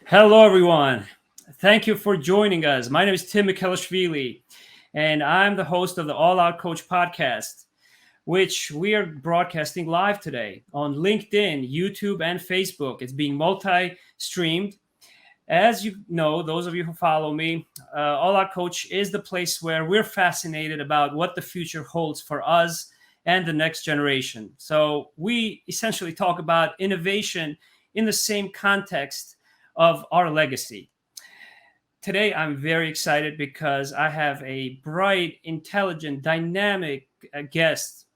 Hello, everyone. Thank you for joining us. My name is Tim Mikhelishvili, and I'm the host of the All Out Coach podcast, which we are broadcasting live today on LinkedIn, YouTube, and Facebook. It's being multi-streamed. As you know, those of you who follow me, All Out Coach is the place where we're fascinated about what the future holds for us and the next generation. So we essentially talk about innovation in the same context of our legacy. Today, I'm very excited because I have a bright, intelligent, dynamic guest.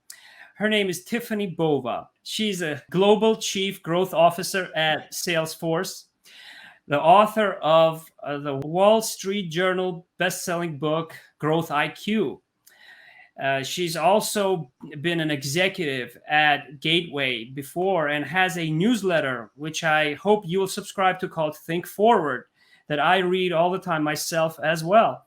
Her name is Tiffani Bova. She's a Global Chief Growth Officer at Salesforce, the author of the Wall Street Journal best-selling book, Growth IQ. She's also been an executive at Gateway before and has a newsletter, which I hope you will subscribe to, called Think Forward, that I read all the time myself as well.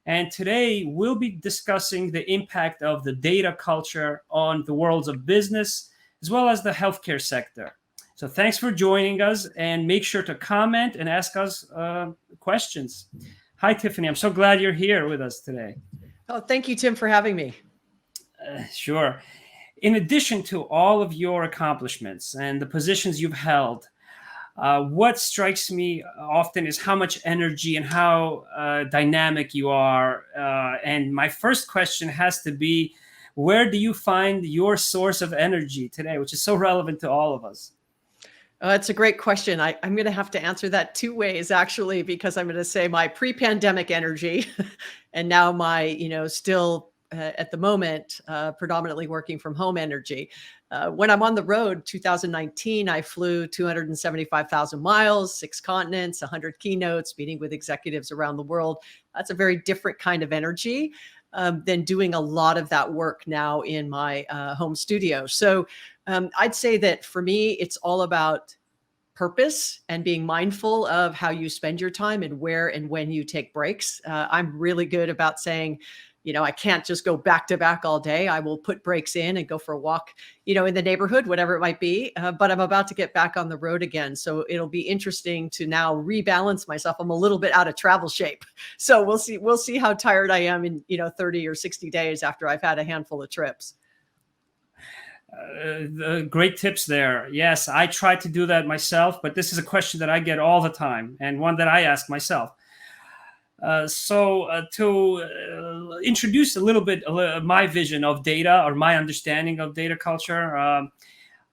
And today we'll be discussing the impact of the data culture on the worlds of business, as well as the healthcare sector. So thanks for joining us, and make sure to comment and ask us questions. Hi, Tiffani. I'm so glad you're here with us today. Oh, thank you, Tim, for having me. Sure. In addition to all of your accomplishments and the positions you've held, what strikes me often is how much energy and how dynamic you are. And my first question has to be, where do you find your source of energy today, which is so relevant to all of us? That's a great question. I'm going to have to answer that two ways, actually, because I'm going to say my pre-pandemic energy and now my, still at the moment, predominantly working from home energy. When I'm on the road, 2019, I flew 275,000 miles, 6 continents, 100 keynotes, meeting with executives around the world. That's a very different kind of energy than doing a lot of that work now in my home studio. So I'd say that for me, it's all about purpose and being mindful of how you spend your time and where and when you take breaks. I'm really good about saying, I can't just go back to back all day. I will put breaks in and go for a walk, in the neighborhood, whatever it might be. But I'm about to get back on the road again. So it'll be interesting to now rebalance myself. I'm a little bit out of travel shape. So we'll see how tired I am in, 30 or 60 days after I've had a handful of trips. Great tips there. Yes, I try to do that myself, but this is a question that I get all the time and one that I ask myself. So to introduce a little bit my vision of data, or my understanding of data culture,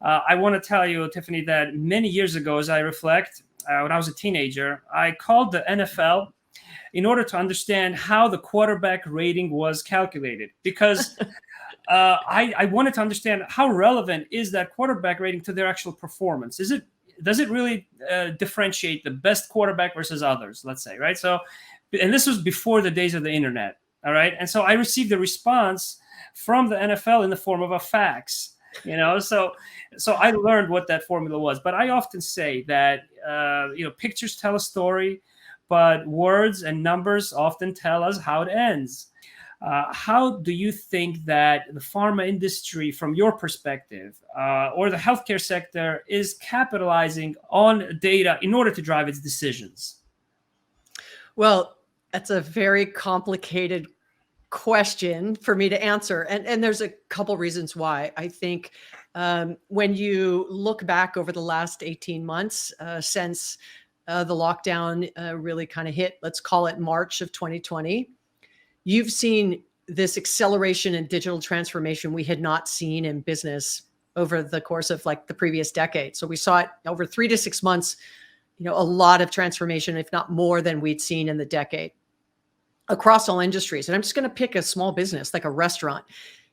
I want to tell you, Tiffani, that many years ago, as I reflect, when I was a teenager, I called the NFL in order to understand how the quarterback rating was calculated, because I wanted to understand how relevant is that quarterback rating to their actual performance. Does it really differentiate the best quarterback versus others, let's say, right? So, and this was before the days of the internet, all right? And so I received a response from the NFL in the form of a fax, so I learned what that formula was. But I often say that, pictures tell a story, but words and numbers often tell us how it ends. How do you think that the pharma industry, from your perspective, or the healthcare sector, is capitalizing on data in order to drive its decisions? Well, that's a very complicated question for me to answer. And there's a couple reasons why. I think when you look back over the last 18 months since the lockdown really kind of hit, let's call it March of 2020, you've seen this acceleration in digital transformation we had not seen in business over the course of like the previous decade. So we saw it over 3 to 6 months, a lot of transformation, if not more than we'd seen in the decade across all industries. And I'm just going to pick a small business like a restaurant.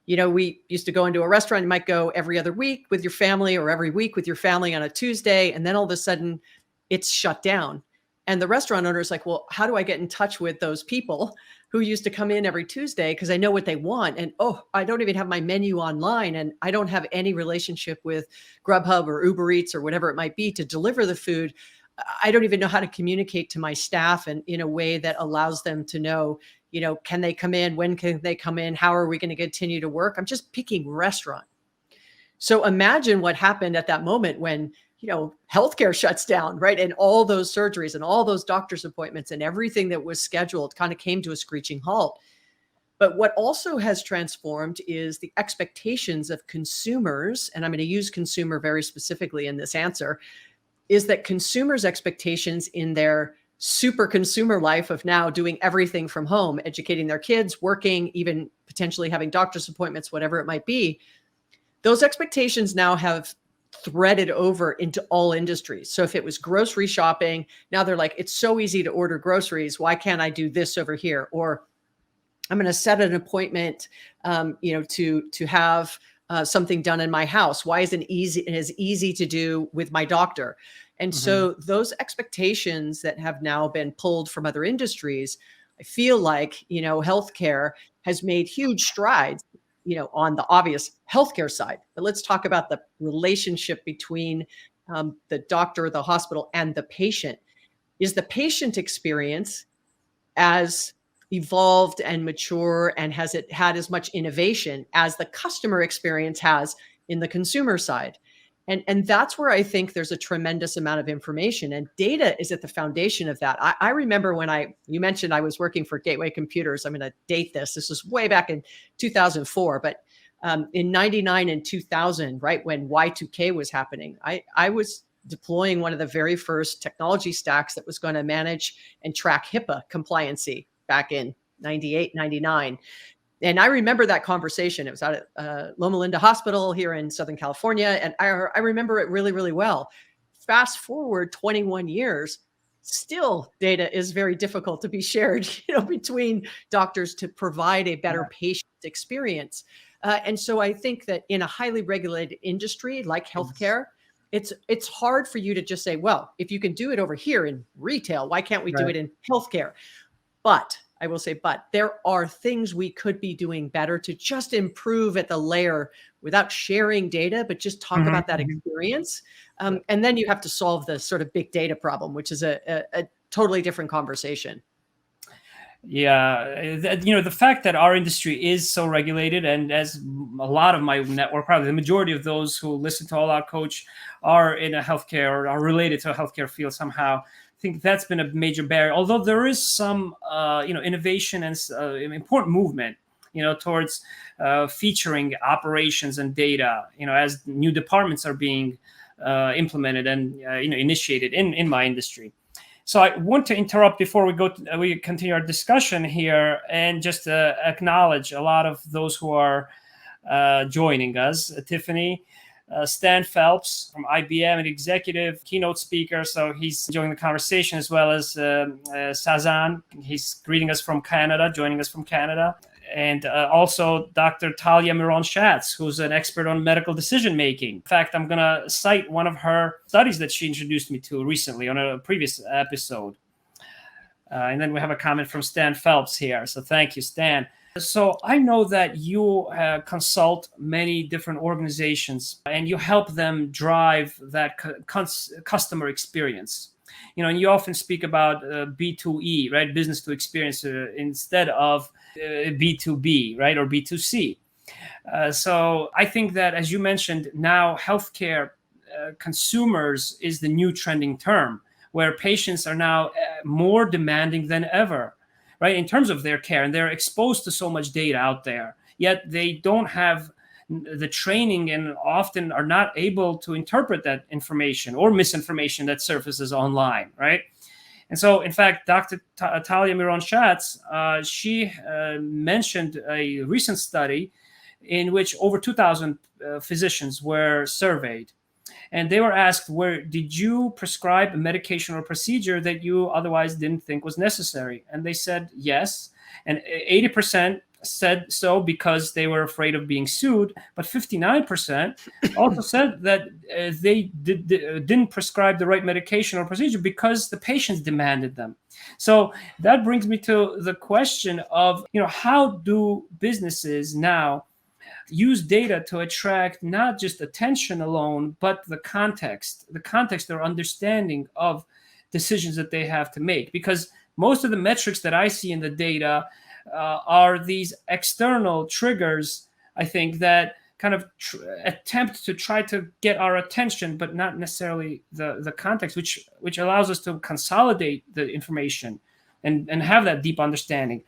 We used to go into a restaurant, you might go every other week with your family or every week with your family on a Tuesday. And then all of a sudden it's shut down. And the restaurant owner is like, well, how do I get in touch with those people who used to come in every Tuesday? Because I know what they want. And, I don't even have my menu online. And I don't have any relationship with Grubhub or Uber Eats or whatever it might be to deliver the food. I don't even know how to communicate to my staff and in a way that allows them to know, can they come in? When can they come in? How are we going to continue to work? I'm just picking restaurant. So imagine what happened at that moment when, healthcare shuts down, right? And all those surgeries and all those doctor's appointments and everything that was scheduled kind of came to a screeching halt. But what also has transformed is the expectations of consumers, and I'm going to use consumer very specifically in this answer, is that consumers' expectations in their super consumer life of now doing everything from home, educating their kids, working, even potentially having doctor's appointments, whatever it might be, those expectations now have threaded over into all industries. So if it was grocery shopping, now they're like, it's so easy to order groceries. Why can't I do this over here? Or I'm going to set an appointment, to have something done in my house. Why isn't it as easy to do with my doctor? And so those expectations that have now been pulled from other industries, I feel like, healthcare has made huge strides, on the obvious healthcare side. But let's talk about the relationship between the doctor, the hospital, and the patient. Is the patient experience as evolved and mature, and has it had as much innovation as the customer experience has in the consumer side? And that's where I think there's a tremendous amount of information, and data is at the foundation of that. I remember when you mentioned I was working for Gateway Computers. I'm going to date this. This was way back in 2004, but in 99 and 2000, right when Y2K was happening, I was deploying one of the very first technology stacks that was going to manage and track HIPAA compliancy back in 98, 99. And I remember that conversation. It was out at Loma Linda Hospital here in Southern California. And I remember it really, really well. Fast forward 21 years, still data is very difficult to be shared, between doctors to provide a better patient experience. And so I think that in a highly regulated industry like healthcare, it's hard for you to just say, well, if you can do it over here in retail, why can't we do it in healthcare? But I will say, there are things we could be doing better to just improve at the layer without sharing data, but just talk about that experience. And then you have to solve the sort of big data problem, which is a totally different conversation. Yeah, the fact that our industry is so regulated, and as a lot of my network, probably the majority of those who listen to All Out Coach are in a healthcare or are related to a healthcare field somehow, I think that's been a major barrier. Although there is some, innovation and important movement, towards featuring operations and data, as new departments are being implemented and initiated in my industry. So I want to interrupt before we continue our discussion here, and just acknowledge a lot of those who are joining us. Tiffani, Stan Phelps from IBM, an executive keynote speaker, so he's joining the conversation, as well as Sazan. He's greeting us from Canada, joining us from Canada. And also Dr. Talia Miron-Schatz, who's an expert on medical decision-making. In fact, I'm going to cite one of her studies that she introduced me to recently on a previous episode. And then we have a comment from Stan Phelps here. So thank you, Stan. So I know that you consult many different organizations and you help them drive that customer experience. And you often speak about B2E, right? Business to experience instead of B2B, right? Or B2C. So I think that, as you mentioned, now healthcare consumers is the new trending term, where patients are now more demanding than ever, right? In terms of their care, and they're exposed to so much data out there, yet they don't have the training and often are not able to interpret that information or misinformation that surfaces online, right? And so, in fact, Dr. Talia Miron-Schatz, she mentioned a recent study in which over 2,000 physicians were surveyed. And they were asked, did you prescribe a medication or procedure that you otherwise didn't think was necessary? And they said yes. And 80% said so because they were afraid of being sued, but 59% also said that they didn't prescribe the right medication or procedure because the patients demanded them. So that brings me to the question of, how do businesses now use data to attract not just attention alone, but the context or understanding of decisions that they have to make. Because most of the metrics that I see in the data are these external triggers, I think, that kind of attempt to try to get our attention, but not necessarily the context, which allows us to consolidate the information and have that deep understanding.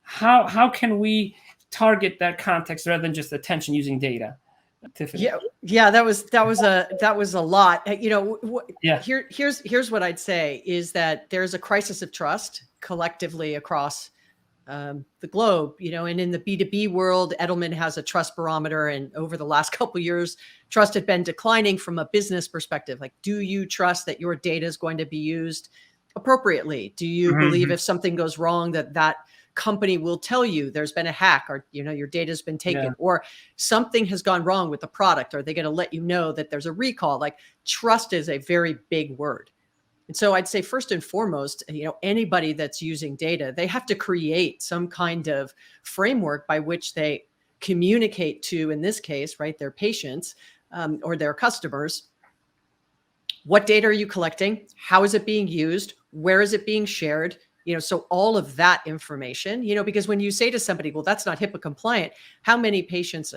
How can we target that context rather than just attention using data? Tiffani? Yeah, that was a lot. Yeah. Here's what I'd say is that there's a crisis of trust collectively across the globe, and in the B2B world, Edelman has a trust barometer. And over the last couple of years, trust had been declining from a business perspective. Like, do you trust that your data is going to be used appropriately? Do you believe if something goes wrong that company will tell you there's been a hack, or, your data has been taken, or something has gone wrong with the product? Are they going to let you know that there's a recall? Like, trust is a very big word. And so I'd say first and foremost, anybody that's using data, they have to create some kind of framework by which they communicate to, in this case, right, their patients or their customers. What data are you collecting? How is it being used? Where is it being shared? So all of that information, because when you say to somebody, well, that's not HIPAA compliant, how many patients,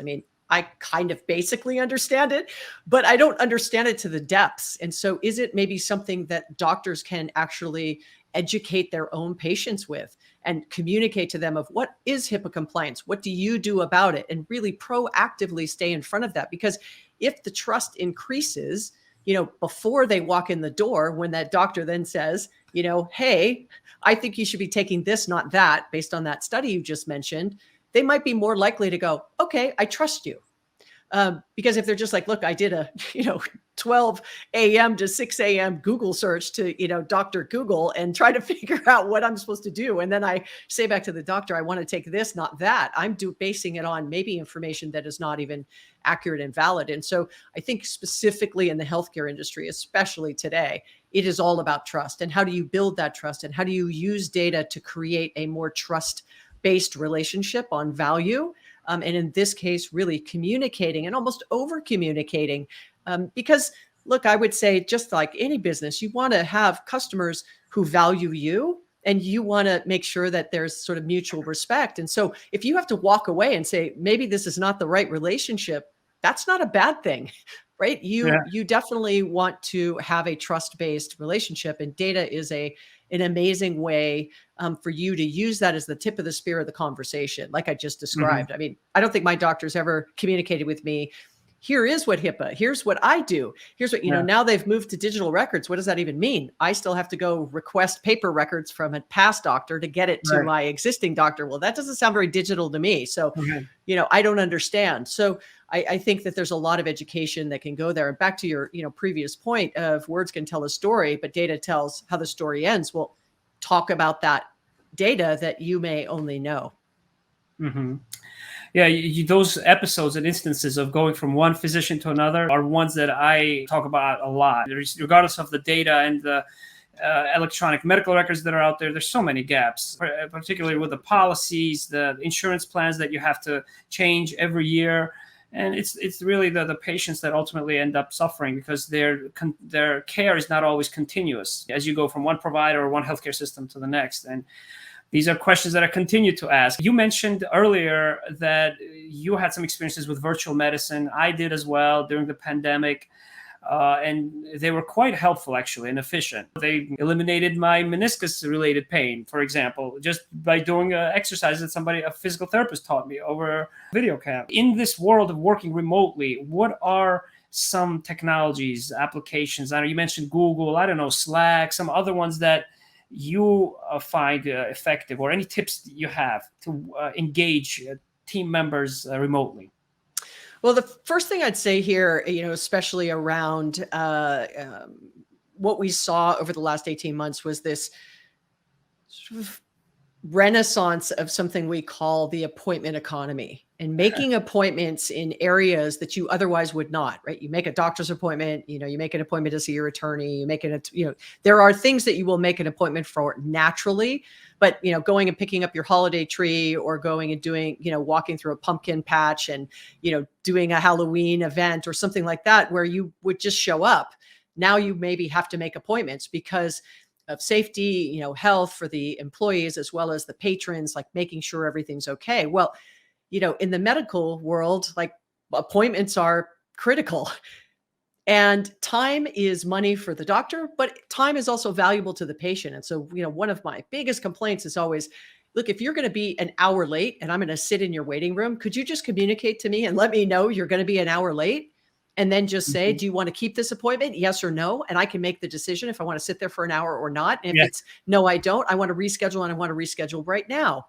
I kind of basically understand it, but I don't understand it to the depths. And so is it maybe something that doctors can actually educate their own patients with and communicate to them of what is HIPAA compliance? What do you do about it? And really proactively stay in front of that. Because if the trust increases, before they walk in the door, when that doctor then says, hey, I think you should be taking this, not that, based on that study you just mentioned, they might be more likely to go, okay, I trust you. Because if they're just like, look, I did a, 12 a.m. to 6 a.m. Google search to, Dr. Google and try to figure out what I'm supposed to do. And then I say back to the doctor, I want to take this, not that. I'm basing it on maybe information that is not even accurate and valid. And so I think specifically in the healthcare industry, especially today, it is all about trust. And how do you build that trust? And how do you use data to create a more trust-based relationship on value? And in this case, really communicating and almost over communicating. Because look, I would say, just like any business, you want to have customers who value you, and you want to make sure that there's sort of mutual respect. And so if you have to walk away and say, maybe this is not the right relationship, that's not a bad thing, right? You definitely want to have a trust-based relationship, and data is an amazing way for you to use that as the tip of the spear of the conversation, like I just described. I don't think my doctor's ever communicated with me, here is what HIPAA, here's what I do. Here's what, now they've moved to digital records. What does that even mean? I still have to go request paper records from a past doctor to get it to my existing doctor. Well, that doesn't sound very digital to me. So, I don't understand. So I think that there's a lot of education that can go there. And back to your, previous point of words can tell a story, but data tells how the story ends. Well, talk about that data that you may only know. Yeah, those episodes and instances of going from one physician to another are ones that I talk about a lot. Regardless of the data and the electronic medical records that are out there, there's so many gaps, particularly with the policies, the insurance plans that you have to change every year. And it's really the patients that ultimately end up suffering, because their care is not always continuous as you go from one provider or one healthcare system to the next. And these are questions that I continue to ask. You mentioned earlier that you had some experiences with virtual medicine. I did as well during the pandemic. And they were quite helpful, actually, and efficient. They eliminated my meniscus-related pain, for example, just by doing exercise that a physical therapist taught me over video cam. In this world of working remotely, what are some technologies, applications? I know you mentioned Google, I don't know, Slack, some other ones that you find effective, or any tips that you have to engage team members remotely? Well, the first thing I'd say here, especially around what we saw over the last 18 months was this sort of renaissance of something we call the appointment economy, and making appointments in areas that you otherwise would not, right? You make a doctor's appointment, you make an appointment to see your attorney, there are things that you will make an appointment for naturally, but, going and picking up your holiday tree, or going and doing, walking through a pumpkin patch and, doing a Halloween event or something like that, where you would just show up. Now you maybe have to make appointments, because of safety, health for the employees as well as the patrons, like making sure everything's okay. Well, in the medical world, like appointments are critical. And time is money for the doctor, but time is also valuable to the patient. And so, one of my biggest complaints is always, look, if you're going to be an hour late and I'm going to sit in your waiting room, could you just communicate to me and let me know you're going to be an hour late? And then just say, do you want to keep this appointment? Yes or no? And I can make the decision if I want to sit there for an hour or not. And if it's no, I don't, I want to reschedule, and I want to reschedule right now.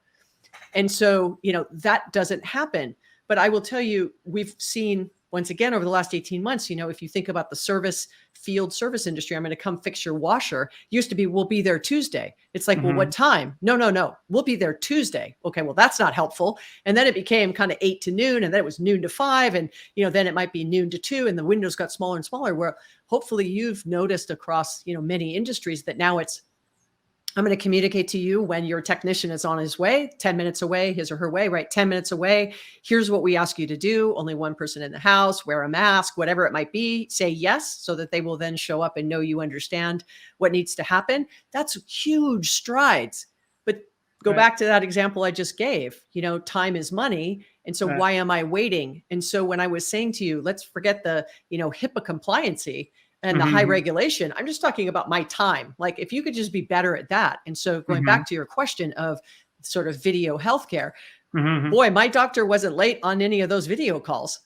And so, that doesn't happen. But I will tell you, we've seen, once again, over the last 18 months, if you think about the field service industry, I'm going to come fix your washer. Used to be, we'll be there Tuesday. It's like, well, what time? No. We'll be there Tuesday. Okay, well, that's not helpful. And then it became kind of 8 to noon, and then it was noon to 5. And, then it might be noon to 2, and the windows got smaller and smaller, where hopefully you've noticed across, many industries that now it's, I'm going to communicate to you when your technician is on his way, 10 minutes away, his or her way, right? 10 minutes away. Here's what we ask you to do. Only one person in the house, wear a mask, whatever it might be, say yes, so that they will then show up and know you understand what needs to happen. That's huge strides. But go back to that example I just gave, time is money. And so why am I waiting? And so when I was saying to you, let's forget the, HIPAA compliancy and the high regulation, I'm just talking about my time. Like, if you could just be better at that. And so going back to your question of sort of video healthcare, boy, my doctor wasn't late on any of those video calls.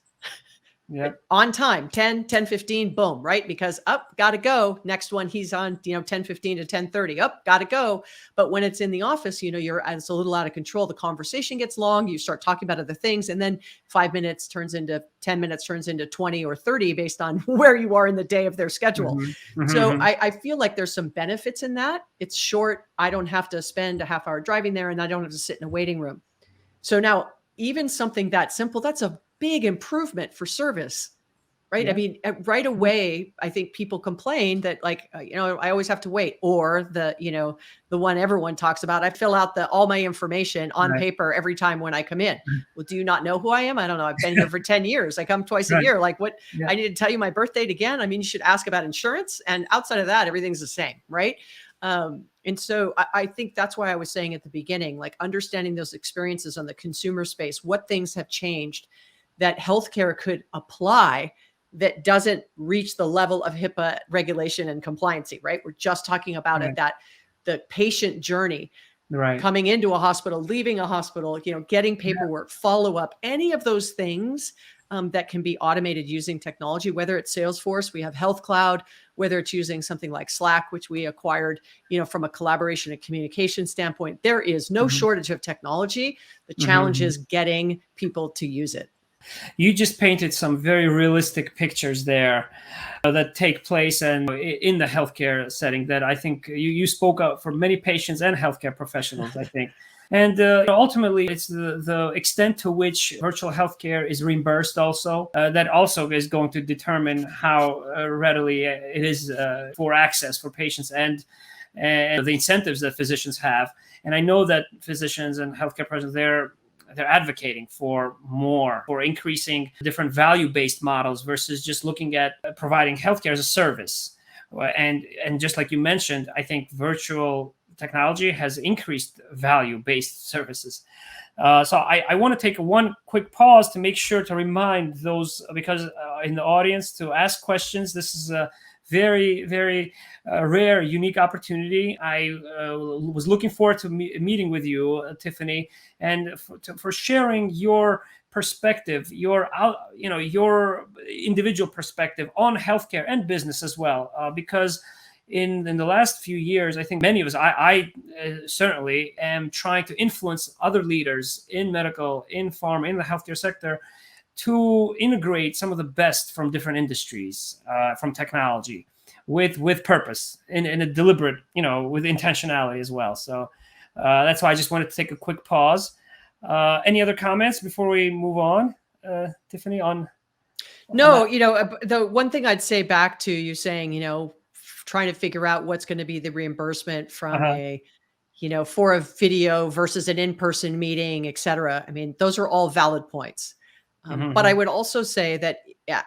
On time, 10:15, boom, right? Because got to go. Next one, he's on, 10:15 to 10:30, got to go. But when it's in the office, it's a little out of control. The conversation gets long. You start talking about other things. And then 5 minutes turns into 10 minutes, turns into 20 or 30 based on where you are in the day of their schedule. So I feel like there's some benefits in that. It's short. I don't have to spend a half hour driving there, and I don't have to sit in a waiting room. So now, even something that simple, that's a big improvement for service, right? I mean, right away, I think people complain that, like, I always have to wait, or the one everyone talks about, I fill out all my information on paper every time when I come in. Well, do you not know who I am? I don't know. I've been here for 10 years. I come twice a year. Like, what? I need to tell you my birth date again? I mean, you should ask about insurance. And outside of that, everything's the same, right? And so I think that's why I was saying at the beginning, like, understanding those experiences on the consumer space, what things have changed that healthcare could apply that doesn't reach the level of HIPAA regulation and compliancy, right? We're just talking about it, that the patient journey, coming into a hospital, leaving a hospital, getting paperwork, follow-up, any of those things that can be automated using technology, whether it's Salesforce, we have Health Cloud, whether it's using something like Slack, which we acquired, from a collaboration and communication standpoint. There is no shortage of technology. The challenge is getting people to use it. You just painted some very realistic pictures there that take place and in the healthcare setting that I think you spoke out for many patients and healthcare professionals, I think. And ultimately, it's the extent to which virtual healthcare is reimbursed also. That also is going to determine how readily it is for access for patients and the incentives that physicians have. And I know that physicians and healthcare professionals, they're advocating for increasing different value-based models versus just looking at providing healthcare as a service. And just like you mentioned, I think virtual technology has increased value-based services. So I want to take one quick pause to make sure to remind those, because in the audience, to ask questions. This is a very, very rare, unique opportunity. I was looking forward to meeting with you, Tiffani, and for sharing your perspective, your individual perspective on healthcare and business as well, because in the last few years, I think many of us, I certainly am trying to influence other leaders in medical, in pharma, in the healthcare sector to integrate some of the best from different industries, from technology with purpose in a deliberate, with intentionality as well. So that's why I just wanted to take a quick pause. Any other comments before we move on, Tiffani, on? No, the one thing I'd say back to you saying, trying to figure out what's going to be the reimbursement from for a video versus an in-person meeting, et cetera. I mean, those are all valid points. But I would also say that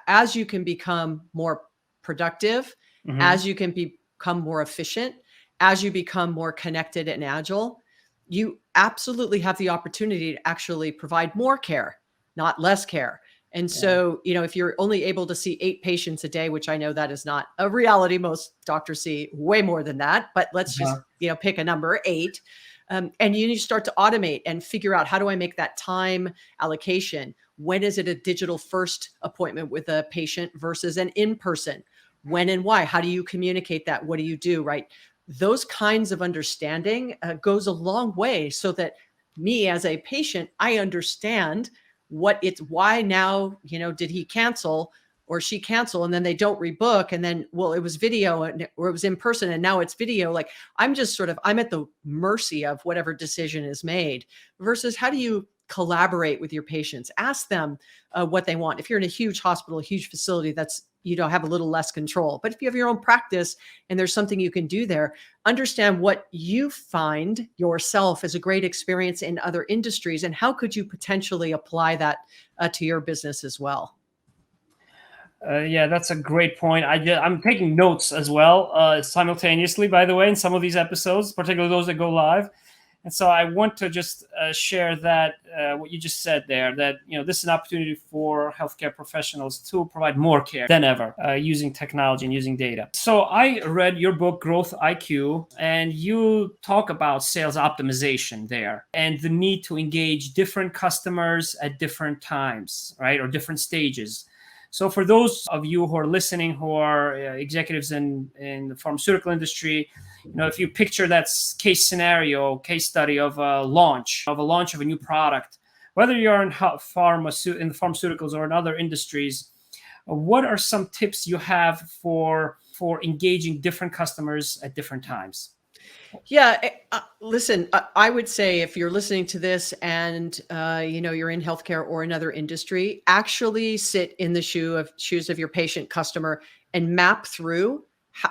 as you can become more productive, as you can become more efficient, as you become more connected and agile, you absolutely have the opportunity to actually provide more care, not less care. And Yeah. so, if you're only able to see 8 patients a day, which I know that is not a reality, most doctors see way more than that, but let's just, pick a number, 8. And you need to start to automate and figure out, how do I make that time allocation? When is it a digital first appointment with a patient versus an in-person? When and why? How do you communicate that? What do you do, right? Those kinds of understanding goes a long way, so that me as a patient, I understand why now, did he cancel or she cancel, and then they don't rebook, and then, well, it was video or it was in person and now it's video. Like, I'm at the mercy of whatever decision is made, versus how do you collaborate with your patients? Ask them what they want. If you're in a huge hospital, a huge facility, that's, have a little less control. But if you have your own practice and there's something you can do there, understand what you find yourself as a great experience in other industries, and how could you potentially apply that to your business as well. Yeah, that's a great point. I'm taking notes as well, simultaneously, by the way, in some of these episodes, particularly those that go live. And so I want to just share that what you just said there, that this is an opportunity for healthcare professionals to provide more care than ever using technology and using data. So I read your book, Growth IQ, and you talk about sales optimization there and the need to engage different customers at different times, right, or different stages. So for those of you who are listening, who are executives in the pharmaceutical industry, if you picture that case study of a launch of a new product, whether you're in the pharmaceuticals or in other industries, what are some tips you have for engaging different customers at different times? Yeah, listen, I would say, if you're listening to this and you're in healthcare or another industry, actually sit in the shoes of your patient customer and map through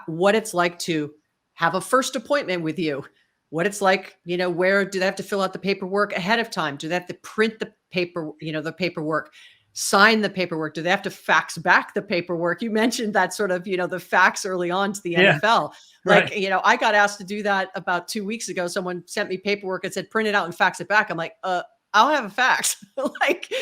what it's like to have a first appointment with you. What it's like, where do they have to fill out the paperwork ahead of time? Do they have to print the paperwork? Sign the paperwork? Do they have to fax back the paperwork? You mentioned that sort of, the fax early on to the NFL. Like, right. I got asked to do that about 2 weeks ago. Someone sent me paperwork and said, print it out and fax it back. I'm like, I'll have a fax. Like,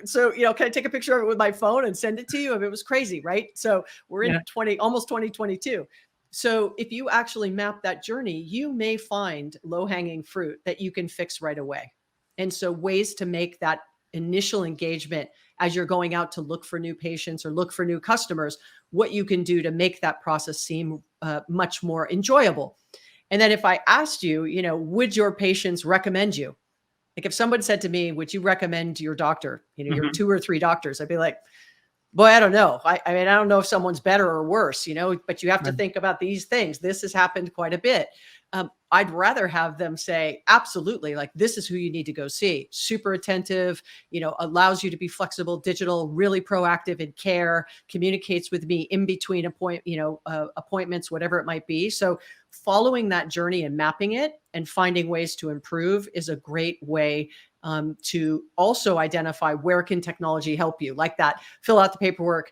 so, can I take a picture of it with my phone and send it to you? I mean, it was crazy, right? So we're in almost 2022. So if you actually map that journey, you may find low-hanging fruit that you can fix right away. And so ways to make that initial engagement as you're going out to look for new patients or look for new customers, what you can do to make that process seem much more enjoyable. And then if I asked you, would your patients recommend you? Like, if someone said to me, would you recommend your doctor, your 2 or 3 doctors? I'd be like, boy, I don't know. I mean, I don't know if someone's better or worse, but you have to think about these things. This has happened quite a bit. I'd rather have them say, absolutely, like, this is who you need to go see. Super attentive, allows you to be flexible, digital, really proactive in care, communicates with me in between appointments, whatever it might be. So following that journey and mapping it and finding ways to improve is a great way to also identify, where can technology help you? Like that, fill out the paperwork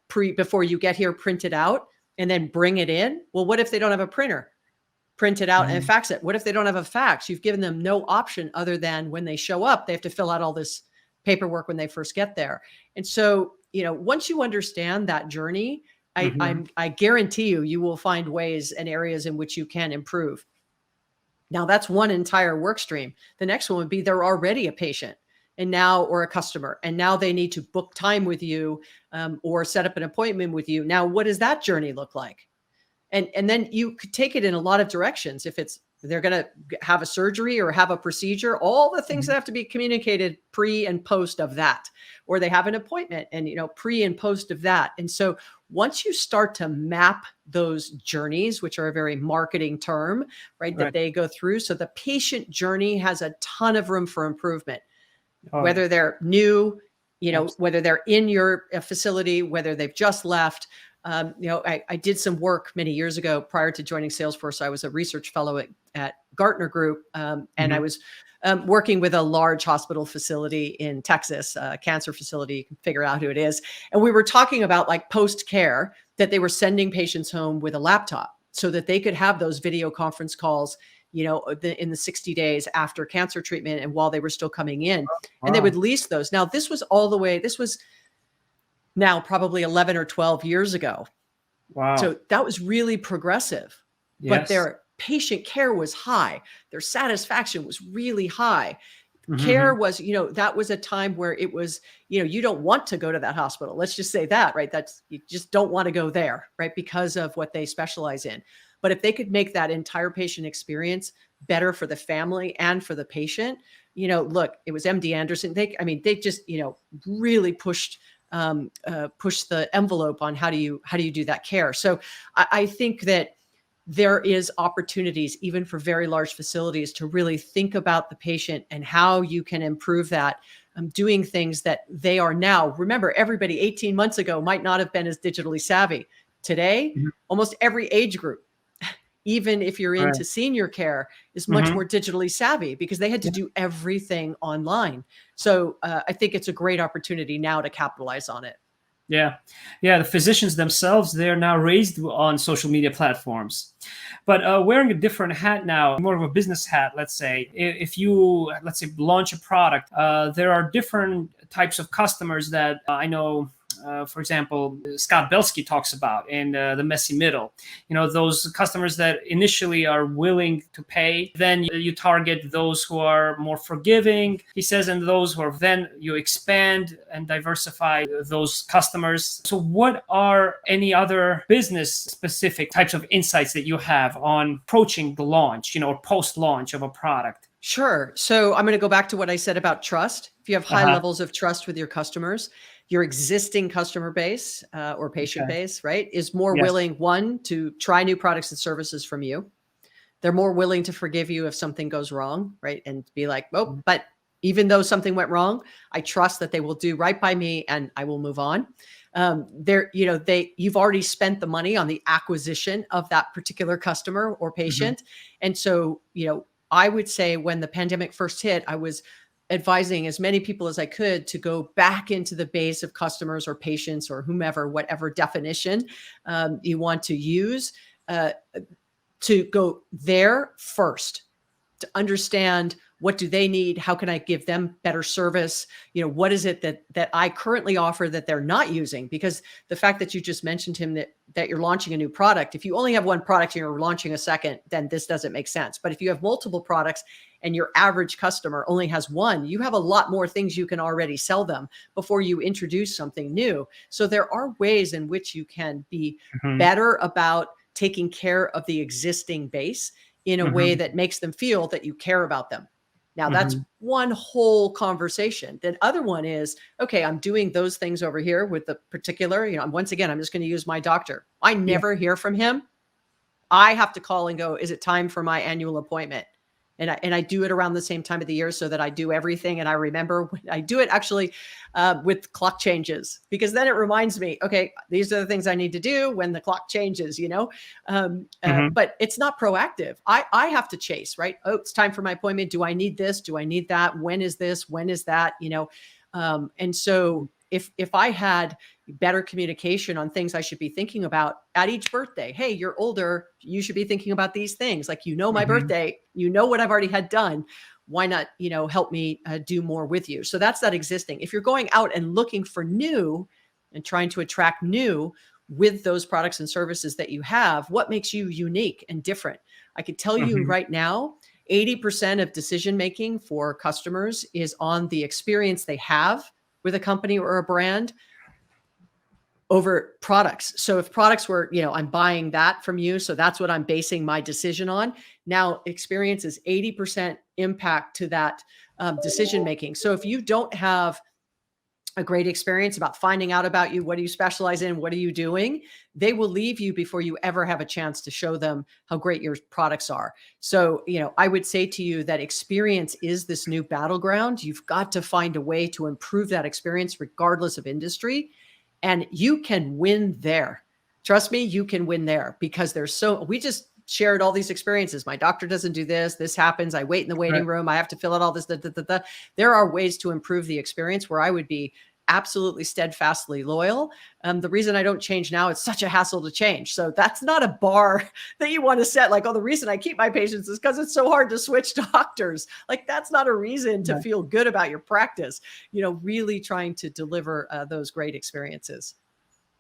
before you get here, print it out, and then bring it in. Well, what if they don't have a printer? Print it out and fax it. What if they don't have a fax? You've given them no option other than, when they show up, they have to fill out all this paperwork when they first get there. And so, once you understand that journey, I guarantee you will find ways and areas in which you can improve. Now, that's one entire work stream. The next one would be, they're already a patient or a customer, and now they need to book time with you or set up an appointment with you. Now, what does that journey look like? And then you could take it in a lot of directions. If they're going to have a surgery or have a procedure, all the things that have to be communicated pre and post of that, or they have an appointment and, pre and post of that. And so once you start to map those journeys, which are a very marketing term, right, that they go through. So the patient journey has a ton of room for improvement, whether they're new, whether they're in your facility, whether they've just left. I did some work many years ago prior to joining Salesforce. I was a research fellow at Gartner Group, and I was working with a large hospital facility in Texas, a cancer facility. You can figure out who it is. And we were talking about, like, post-care, that they were sending patients home with a laptop. so that they could have those video conference calls, in the 60 days after cancer treatment and while they were still coming in. And they Wow. would lease those. Now, this was now probably 11 or 12 years ago. Wow. So that was really progressive, but Yes. their patient care was high. Their satisfaction was really high. Mhm. Care was, that was a time where it was, you don't want to go to that hospital. Let's just say that, right? You just don't want to go there, right? Because of what they specialize in. But if they could make that entire patient experience better for the family and for the patient, look, it was MD Anderson. They just, really pushed the envelope on how do you do that care. So I think that there is opportunities even for very large facilities to really think about the patient and how you can improve that, doing things that they are now. Remember, everybody 18 months ago might not have been as digitally savvy. Today, Mhm. almost every age group, even if you're Right. into senior care, is much Mhm. more digitally savvy because they had to Yeah. do everything online. So I think it's a great opportunity now to capitalize on it. Yeah. Yeah. The physicians themselves, they're now raised on social media platforms. But wearing a different hat now, more of a business hat, let's say, if you, let's say, launch a product, there are different types of customers that I know. For example, Scott Belsky talks about in The Messy Middle. Those customers that initially are willing to pay, then you target those who are more forgiving, he says, and those who are, then you expand and diversify those customers. So what are any other business specific types of insights that you have on approaching the launch, or post-launch of a product? Sure. So I'm going to go back to what I said about trust. If you have high Uh-huh. levels of trust with your customers, your existing customer base or patient Okay. base, right, is more Yes. willing, one, to try new products and services from you. They're more willing to forgive you if something goes wrong, right? And be like, oh, but even though something went wrong, I trust that they will do right by me and I will move on. You've already spent the money on the acquisition of that particular customer or patient. And so, I would say when the pandemic first hit, I was advising as many people as I could to go back into the base of customers or patients or whomever, whatever definition you want to use, to go there first, to understand what do they need, how can I give them better service, what is it that I currently offer that they're not using. Because the fact that you just mentioned him that you're launching a new product, if you only have one product and you're launching a second, then this doesn't make sense. But if you have multiple products and your average customer only has one, you have a lot more things you can already sell them before you introduce something new. So there are ways in which you can be better about taking care of the existing base in a way that makes them feel that you care about them. Now, that's one whole conversation. The other one is, okay, I'm doing those things over here with the particular, once again, I'm just going to use my doctor. I never hear from him. I have to call and go, is it time for my annual appointment? And I do it around the same time of the year so that I do everything. And I remember when I do it actually with clock changes, because then it reminds me, okay, these are the things I need to do when the clock changes, but it's not proactive. I have to chase, right? Oh, it's time for my appointment. Do I need this? Do I need that? When is this? When is that? And so if I had better communication on things I should be thinking about at each birthday, hey, you're older, you should be thinking about these things. Like, my birthday, what I've already had done. Why not, help me do more with you? So that's that existing. If you're going out and looking for new and trying to attract new with those products and services that you have, what makes you unique and different? I could tell you right now, 80% of decision-making for customers is on the experience they have with a company or a brand over products. So if products were, I'm buying that from you, so that's what I'm basing my decision on. Now, experience is 80% impact to that decision-making. So if you don't have a great experience about finding out about you, what do you specialize in, what are you doing, they will leave you before you ever have a chance to show them how great your products are. So, I would say to you that experience is this new battleground. You've got to find a way to improve that experience regardless of industry. And you can win there. Trust me, you can win there, because we just shared all these experiences. My doctor doesn't do this. This happens. I wait in the waiting room. I have to fill out all this. There are ways to improve the experience where I would be absolutely steadfastly loyal. The reason I don't change now, it's such a hassle to change. So that's not a bar that you want to set. Like, oh, the reason I keep my patients is because it's so hard to switch doctors. Like, that's not a reason to feel good about your practice. Really trying to deliver those great experiences.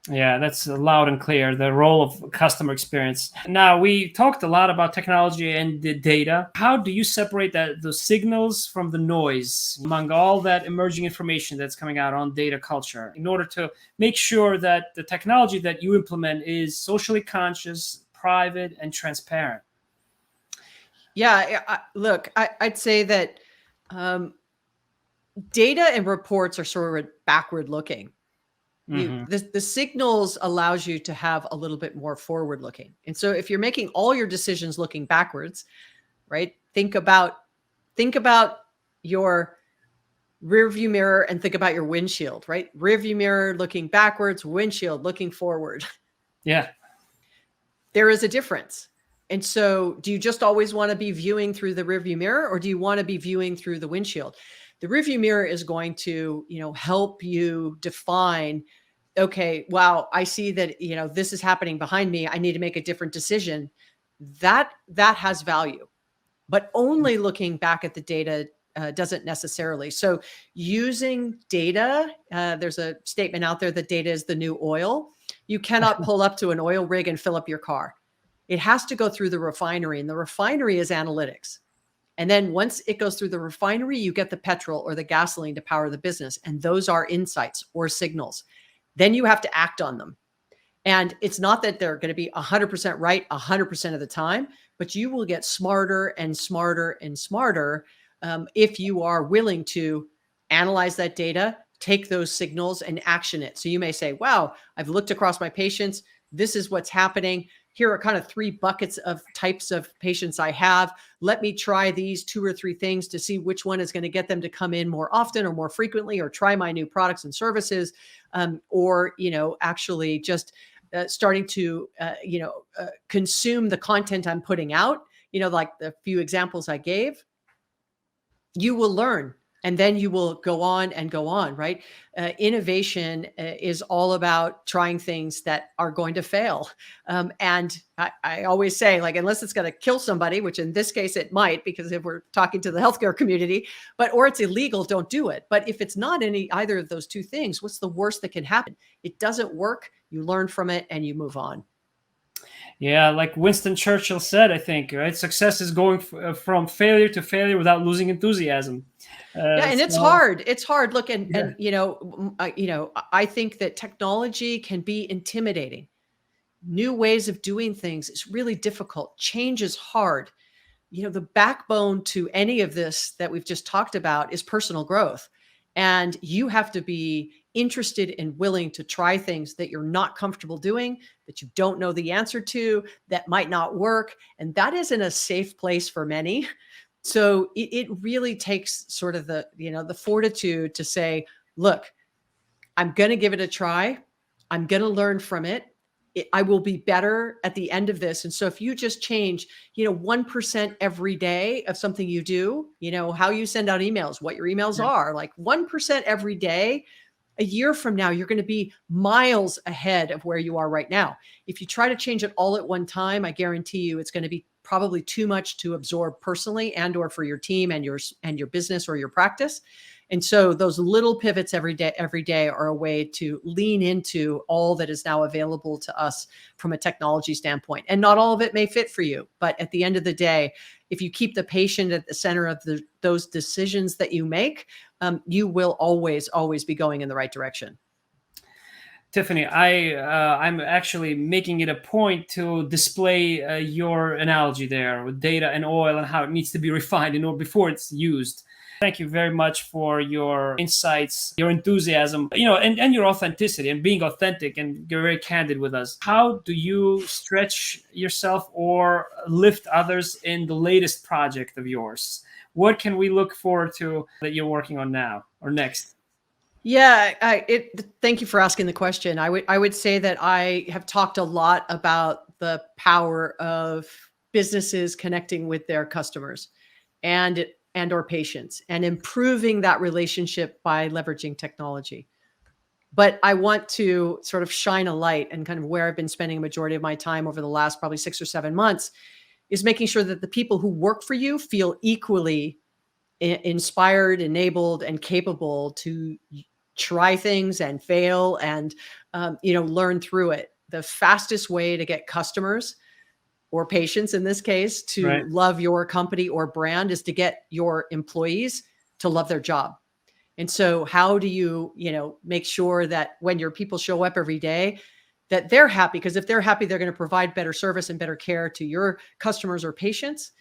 Yeah, that's loud and clear, the role of customer experience. Now, we talked a lot about technology and the data. How do you separate the signals from the noise among all that emerging information that's coming out on data culture in order to make sure that the technology that you implement is socially conscious, private, and transparent? Yeah, look, I'd say that data and reports are sort of backward looking. The signals allows you to have a little bit more forward looking. And so if you're making all your decisions looking backwards, right? Think about your rear view mirror and think about your windshield, right? Rear view mirror looking backwards, windshield looking forward. Yeah. There is a difference. And so do you just always want to be viewing through the rear view mirror, or do you want to be viewing through the windshield? The rear view mirror is going to, help you define, okay, wow, I see that, this is happening behind me. I need to make a different decision. That has value, but only looking back at the data doesn't necessarily. So using data, there's a statement out there that data is the new oil. You cannot pull up to an oil rig and fill up your car. It has to go through the refinery, and the refinery is analytics. And then once it goes through the refinery, you get the petrol or the gasoline to power the business. And those are insights or signals. Then you have to act on them. And it's not that they're going to be 100% right 100% of the time, but you will get smarter and smarter and smarter if you are willing to analyze that data, take those signals and action it. So you may say, wow, I've looked across my patients. This is what's happening. Here are kind of 3 buckets of types of patients I have. Let me try these 2 or 3 things to see which one is going to get them to come in more often or more frequently, or try my new products and services, or, actually just starting to, consume the content I'm putting out, like the few examples I gave. You will learn. And then you will go on and go on, right? Innovation is all about trying things that are going to fail. And I always say, like, unless it's going to kill somebody, which in this case it might, because if we're talking to the healthcare community, or it's illegal, don't do it. But if it's not either of those 2 things, what's the worst that can happen? It doesn't work. You learn from it and you move on. Yeah, like Winston Churchill said, I think, right? Success is going from failure to failure without losing enthusiasm. Yeah, and it's hard. It's hard. Look, and I think that technology can be intimidating. New ways of doing things is really difficult. Change is hard. The backbone to any of this that we've just talked about is personal growth. And you have to be interested and willing to try things that you're not comfortable doing, that you don't know the answer to, that might not work. And that isn't a safe place for many. So it really takes sort of the fortitude to say, look, I'm going to give it a try. I'm going to learn from it. I will be better at the end of this. And so if you just change, 1% every day of something you do, how you send out emails, what your emails are, like 1% every day, a year from now, you're going to be miles ahead of where you are right now. If you try to change it all at one time, I guarantee you it's going to be probably too much to absorb personally and or for your team and your business or your practice. And so those little pivots every day are a way to lean into all that is now available to us from a technology standpoint. And not all of it may fit for you, but at the end of the day, if you keep the patient at the center of those decisions that you make, you will always be going in the right direction. Tiffani, I'm actually making it a point to display your analogy there with data and oil and how it needs to be refined before it's used. Thank you very much for your insights, your enthusiasm, and your authenticity and being authentic, and you're very candid with us. How do you stretch yourself or lift others in the latest project of yours? What can we look forward to that you're working on now or next? Yeah, thank you for asking the question. I would say that I have talked a lot about the power of businesses connecting with their customers and or patients and improving that relationship by leveraging technology. But I want to sort of shine a light, and kind of where I've been spending a majority of my time over the last probably 6 or 7 months is making sure that the people who work for you feel equally inspired, enabled, and capable to try things and fail and, learn through it. The fastest way to get customers or patients in this case to love your company or brand is to get your employees to love their job. And so how do you, make sure that when your people show up every day, that they're happy? Because if they're happy, they're going to provide better service and better care to your customers or patients.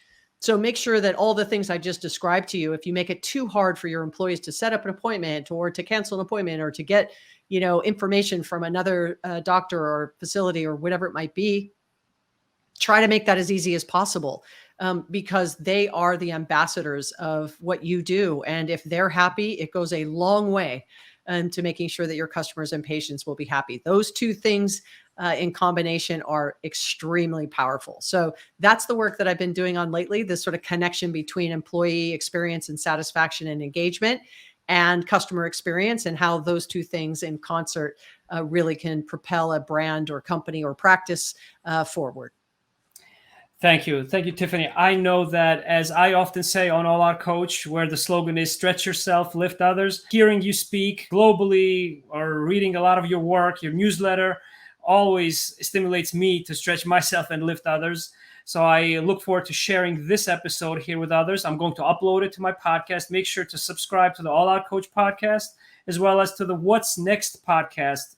So make sure that all the things I just described to you, if you make it too hard for your employees to set up an appointment or to cancel an appointment or to get, information from another doctor or facility or whatever it might be, try to make that as easy as possible, because they are the ambassadors of what you do. And if they're happy, it goes a long way to making sure that your customers and patients will be happy. Those two things in combination are extremely powerful. So that's the work that I've been doing on lately, this sort of connection between employee experience and satisfaction and engagement and customer experience, and how those two things in concert really can propel a brand or company or practice forward. Thank you. Thank you, Tiffani. I know that, as I often say on All Out Coach, where the slogan is stretch yourself, lift others, hearing you speak globally or reading a lot of your work, your newsletter, always stimulates me to stretch myself and lift others. So I look forward to sharing this episode here with others. I'm going to upload it to my podcast. Make sure to subscribe to the All Out Coach podcast, as well as to the What's Next podcast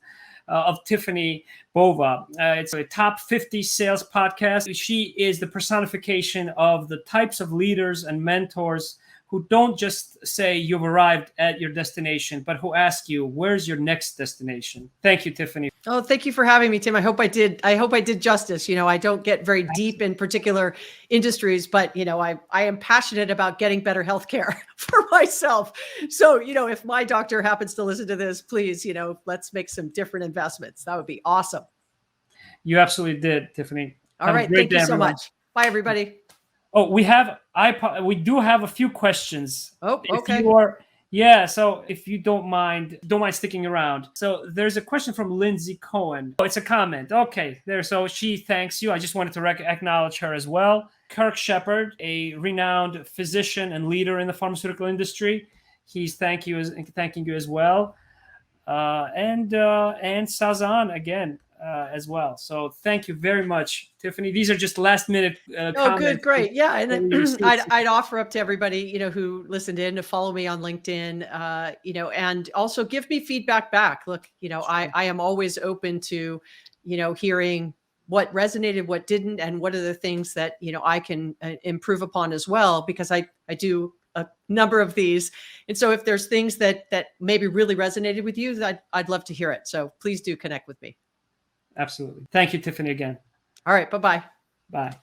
of Tiffani Bova. It's a top 50 sales podcast. She is the personification of the types of leaders and mentors who don't just say you've arrived at your destination, but who ask you, where's your next destination? Thank you, Tiffani. Oh, thank you for having me, Tim. I hope I did justice. I don't get very deep in particular industries, but I am passionate about getting better healthcare for myself. So, if my doctor happens to listen to this, please, let's make some different investments. That would be awesome. You absolutely did, Tiffani. All right. Thank you so much. Bye, everybody. Oh, we do have a few questions. Oh, okay. So if you don't mind sticking around. So there's a question from Lindsay Cohen. Oh, it's a comment. Okay, there. So she thanks you. I just wanted to acknowledge her as well. Kirk Shepard, a renowned physician and leader in the pharmaceutical industry. He's thanking you as well. And Sazan again. As well. So thank you very much, Tiffani. These are just last minute comments. Oh, good. Great. Yeah. And then I'd offer up to everybody, who listened in, to follow me on LinkedIn, and also give me feedback back. Look, I am always open to, hearing what resonated, what didn't, and what are the things that, I can improve upon as well, because I do a number of these. And so if there's things that maybe really resonated with you, I'd love to hear it. So please do connect with me. Absolutely. Thank you, Tiffani, again. All right. Bye-bye. Bye.